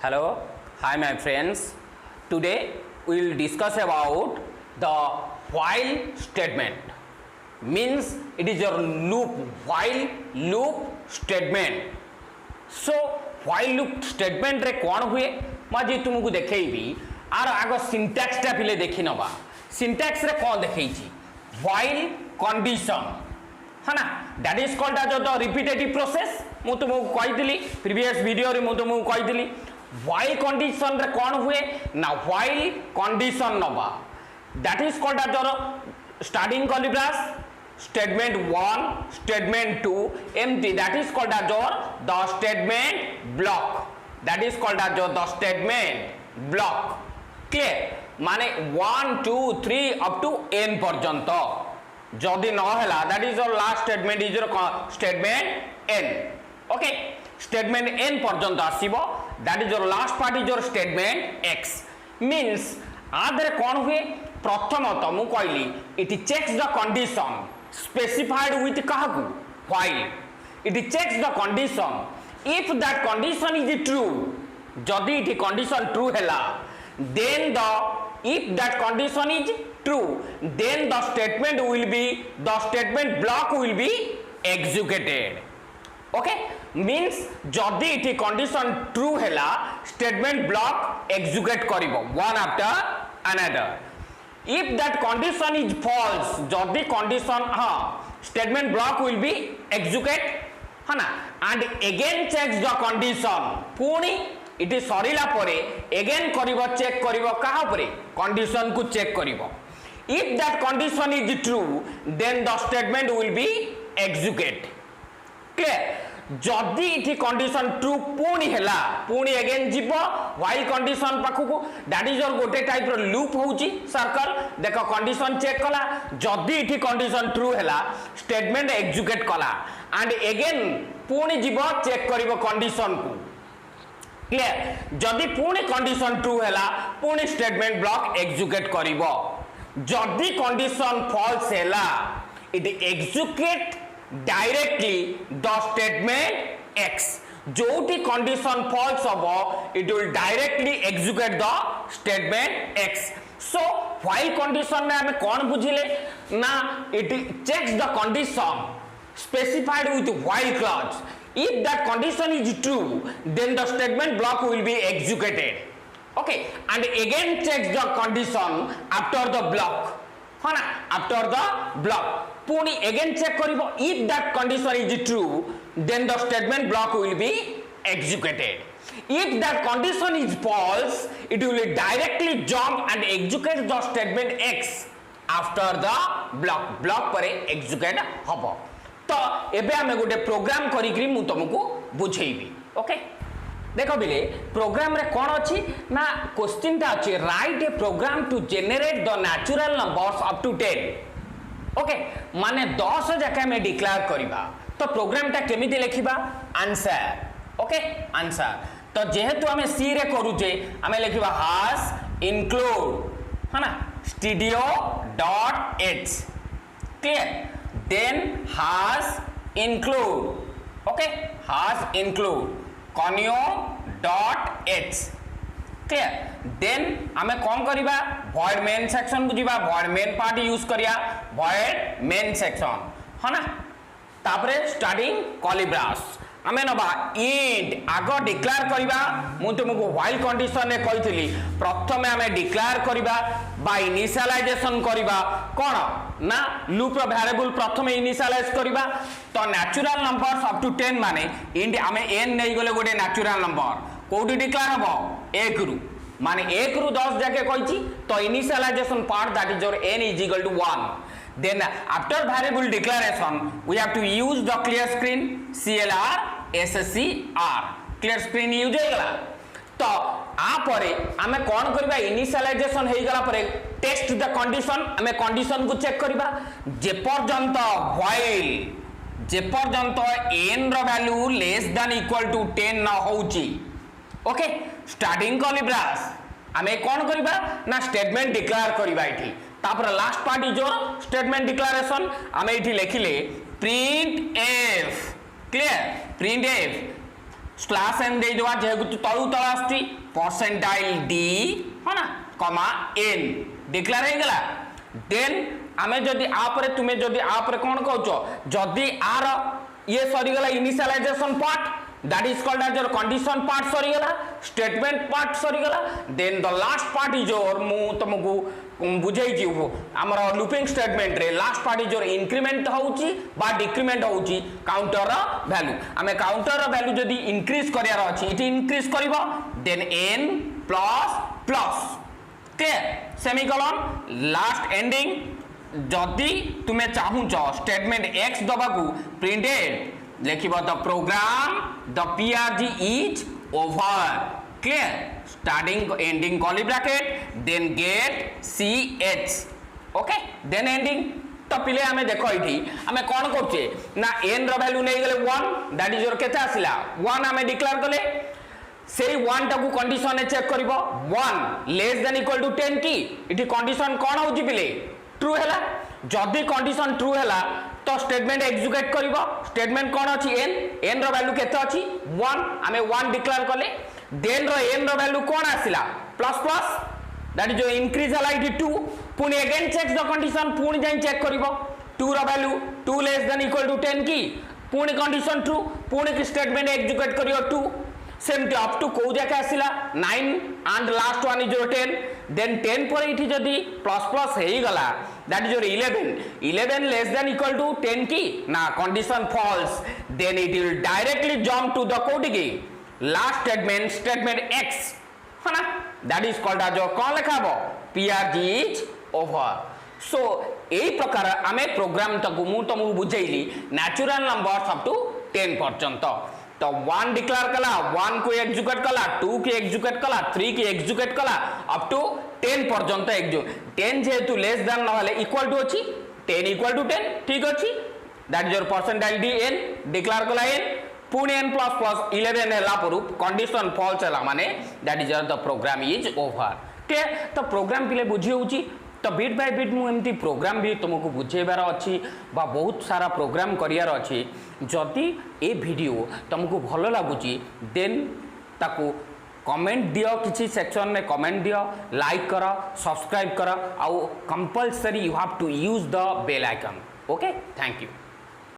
Hello, hi my friends. Today we will discuss about the while statement. Means it is your loop, while loop statement. So while loop statement रे कौन हुए मैं तुमको देखी are आग syntax टा पिले देखी नवा सिंटैक्स रे कौन देखी while condition है ना that is called as the repetitive process मु तुमको कही प्रीवियस वीडियो रे मु तुमको कही while condition रे कौन हुए ना while condition नवा that is called as the starting curly brace statement 1 statement 2 empty that is called as the statement block that is called as the statement block clear माने 1 2 3 up to n पर्यंत जदि न हैला that is your last statement is your statement n okay statement n पर्यंत आसीबो that is your last part is your statement x means आदरे कोन हुए प्रथमत मु कहली it checks the condition specified with kahaku while it checks the condition if that condition is true jodi it condition true hela then the if that condition is true then the statement block will be executed okay means jodi it condition true hela statement block execute karibo one after another if that condition is false jodi condition statement block will be execute है ना and again checks the condition पुणी इटी सरीला परे again करिवो check करिवो कहा परे condition को check करिवो if that condition is true then the statement will be execute clear जदि इठी condition true पुणी हैला पुणी अगेन जीव व्हाइल कंडीशन पाखु दैट इज योर गोटे टाइप रो लूप होउची सर्कल देखो कंडीशन चेक कला जदि इठी कंडीशन ट्रू हैला स्टेटमेंट एग्जीक्यूट कला एंड अगेन पुणी जीव चेक करिवो कंडीशन को क्लियर जदि पुणी कंडीशन ट्रू हैला पुणी स्टेटमेंट ब्लॉक एग्जीक्यूट करिवो जदि कंडीशन फॉल्स हैला it execute directly the statement x जोटी condition false होबो it will directly execute the statement x so while condition में हमें कौन बुझिले ना it checks the condition specified with while clause if that condition is true then the statement block will be executed okay and again checks the condition after the block है ना after the block पुणी again check करिवो if that condition is true then the statement block will be executed if that condition is false it will directly jump and execute the statement x after the block परे execute हबो तो एबे हमें गोटे programme करिकरी मु तुमको बुझेइबी okay देखो बिले प्रोग्राम रे कोन अछि ना क्वेश्चन ता अछि write a program to generate the natural numbers up to 10 okay माने 10 जाके में डिक्लेयर करिबा तो प्रोग्राम ता केमिति लिखिबा आंसर ओके आंसर तो जेहेतु हमें सी रे करूचे हमें लिखिबा हैश इंक्लूड है ना studio.h clear then hash include okay hash include conio.h clear then हमें कौन करिबा void main section को जीवा void main पार्ट यूज करिया void main section है ना तापरे स्टार्टिंग कॉलिब्रास हमें नबा int आगो डिक्लेयर करिबा मु तुमको while कंडीशन ने कहितली प्रथमे हमें डिक्लेयर करिबा बा इनिशियलाइजेशन करिबा कोन ना लूप रो वेरिएबल प्रथमे इनिशियलाइज करिबा तो नेचुरल नंबर्स अप टू 10 माने int हमें n नै गले गोटे नेचुरल नंबर कोडी डिक्लेयर हबो 1 रु माने 1 रु 10 जाके कहिची तो initialization part that is your n is equal to 1 then after variable declaration we have to use the clear screen clr scr clear screen use हेगला तो आ परे हमें कोन करबा इनिशियलाइजेशन हे गला परे टेस्ट द कंडीशन हमें कंडीशन को चेक करबा जे पर्यंत while जे पर्यंत n रो value less than equal to 10 न होउची ओके स्टार्टिंग कॉलिब्रास हमें कोन करबा ना स्टेटमेंट डिक्लेयर करबा इठी तापर last part is your statement declaration हमें इठी लिखिले printf clear printf slash n दे देवा जेहेतु तळु तळ आस्ती परसेंटाइल डी है ना कमा एन डिक्लेयर हे गला देन आमे जदी आपरे तुमे जदी आपरे कोन कहउछो जदी आर ये सरी गला initialization part that is called as your condition part सरी गला statement part सरी गला then the last part is your मु तुमको बुझाई जी हमर लूपिंग स्टेटमेंट रे last part is your increment होउची बा डिक्रीमेंट होउची काउंटर रा वैल्यू हमें काउंटर रा वैल्यू जदी इंक्रीज करियार अछि इटी इंक्रीज करबो then n plus plus clear semicolon last ending जदी तुमे चाहूचो स्टेटमेंट x दबाकू प्रिंटेड लिखिबो the program the PRG is over clear starting ending curly bracket then get ch okay then ending तो पिले हमें देखो इठी हमें कोन करछे ना n रो वैल्यू नै गेले 1 दैट इज योर केते आसिला 1 हमें डिक्लेयर करले सेई 1 टाकू कंडीशन ए चेक करबो 1 लेस देन इक्वल टू 10 की इठी कंडीशन कोन होची पिले ट्रू हैला जदी कंडीशन ट्रू हैला तो स्टेटमेंट एग्जीक्यूट करबो स्टेटमेंट कोन अछि n रो वैल्यू केते अछि 1 हमें 1 डिक्लेयर करले देन रो n रो वैल्यू कोन आसिला प्लस प्लस दैट इज जो इंक्रीज हला इटी 2 पुनी अगेन चेक द कंडीशन पुनी जाई चेक करबो 2 रो value 2 less than equal to 10 की पुनी कंडीशन ट्रू पुनी की स्टेटमेंट एग्जीक्यूट करियो 2 सेम अप टू को जाके आसिला 9 and last one is 10 then 10 पर इठी जदी प्लस प्लस हेई गला that is 11 less than equal to 10 की ना condition false then it will directly jump to the code की लास्ट स्टेटमेंट x है ना दैट इज कॉल्ड एज कौन लिखाबो PRG इज ओवर सो एई प्रकार आमे प्रोग्राम तक मु तुमको बुझैली नेचुरल नंबर्स अप टू 10 पर्यंत तो 1 डिक्लेयर कला 1 को एग्जीक्यूट कला 2 की एग्जीक्यूट कला 3 की एग्जीक्यूट कला अप टू 10 पर्यंत एग्जीक्यूट 10 जेतु लेस देन नहले इक्वल टू अछि 10 इक्वल टू 10 ठीक अछि that is your percentile d n declare कला n पुणी n प्लस प्लस 11 हैला पर कंडीशन फॉल्स हैला माने that is the program is over ठीक तो प्रोग्राम पिले बुझी होउची तो बिट बाय बिट मु एमती प्रोग्राम भी तुमको बुझेबार अच्छी बा बहुत सारा प्रोग्राम करियार अच्छी जदि ए वीडियो तुमको भल लगुची देन ताकू कमेंट दियो किसी सेक्शन में कमेंट दियो लाइक कर सब्सक्राइब कर आउ compulsory you have to use the bell icon okay thank you.